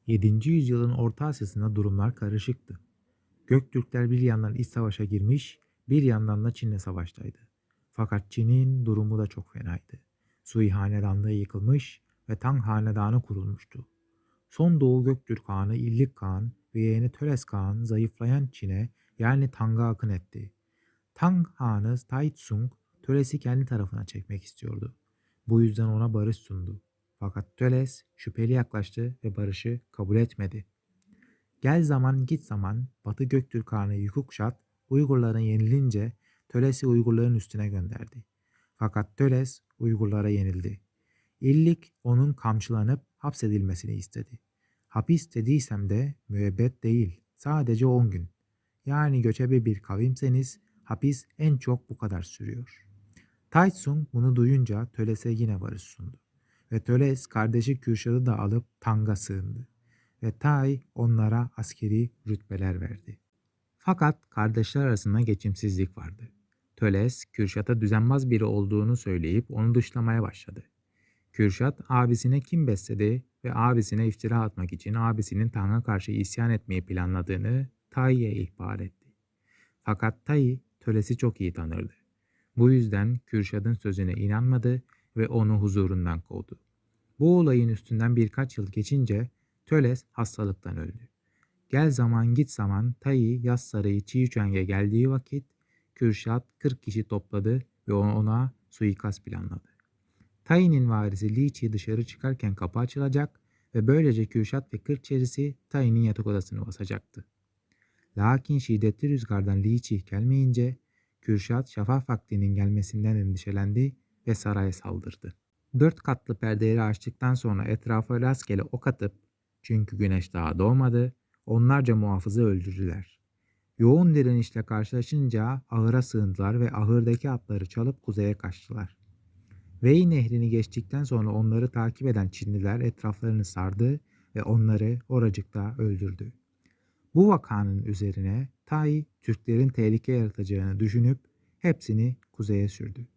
Yedinci yüzyılın Orta Asya'sında durumlar karışıktı. Göktürkler bir yandan iç savaşa girmiş, bir yandan da Çin'le savaştaydı. Fakat Çin'in durumu da çok fenaydı. Sui hanedanlığı yıkılmış ve Tang hanedanı kurulmuştu. Son Doğu Göktürk Hanı İllik Kağan ve yeğeni Töles Kağan zayıflayan Çin'e yani Tang'a akın etti. Tang Hanı Taitsung, Töles'i kendi tarafına çekmek istiyordu. Bu yüzden ona barış sundu. Fakat Töles şüpheli yaklaştı ve barışı kabul etmedi. Gel zaman git zaman Batı Göktürk Hanı Yükükşat Uygurların yenilince Töles'i Uygurların üstüne gönderdi. Fakat Töles Uygurlara yenildi. İllik onun kamçılanıp hapsedilmesini istedi. Hapis dediysem de müebbet değil, sadece 10 gün. Yani göçebe bir kavimseniz hapis en çok bu kadar sürüyor. Taitsung bunu duyunca Töles'e yine barış sundu. Ve Töles kardeşi Kürşat'ı da alıp Tang'a sığındı. Ve Tai onlara askeri rütbeler verdi. Fakat kardeşler arasında geçimsizlik vardı. Töles, Kürşat'a düzenbaz biri olduğunu söyleyip onu dışlamaya başladı. Kürşat abisine kin besledi ve abisine iftira atmak için abisinin Tang'a karşı isyan etmeyi planladığını Tai'ye ihbar etti. Fakat Tai Töles'i çok iyi tanırdı. Bu yüzden Kürşat'ın sözüne inanmadı ve onu huzurundan kovdu. Bu olayın üstünden birkaç yıl geçince Töles hastalıktan öldü. Gel zaman git zaman Tai yaz sarayı Çiğçeng'e geldiği vakit Kürşat 40 kişi topladı ve ona suikast planladı. Tai'nin varisi Li Qi dışarı çıkarken kapı açılacak ve böylece Kürşat ve 40 çerisi Tai'nin yatak odasını basacaktı. Lakin şiddetli rüzgardan Li Qi gelmeyince Kürşat şafak vaktinin gelmesinden endişelendi ve saraya saldırdı. 4 katlı perdeleri açtıktan sonra etrafa rastgele ok atıp, çünkü güneş daha doğmadı, onlarca muhafızı öldürdüler. Yoğun direnişle karşılaşınca ahıra sığındılar ve ahırdaki atları çalıp kuzeye kaçtılar. Vey nehrini geçtikten sonra onları takip eden Çinliler etraflarını sardı ve onları oracıkta öldürdü. Bu vakanın üzerine Tai Türklerin tehlike yaratacağını düşünüp hepsini kuzeye sürdü.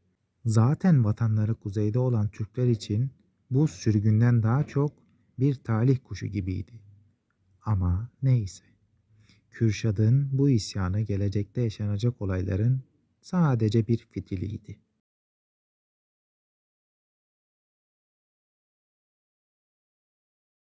Zaten vatanları kuzeyde olan Türkler için bu sürgünden daha çok bir talih kuşu gibiydi. Ama neyse. Kürşad'ın bu isyanı gelecekte yaşanacak olayların sadece bir fitiliydi.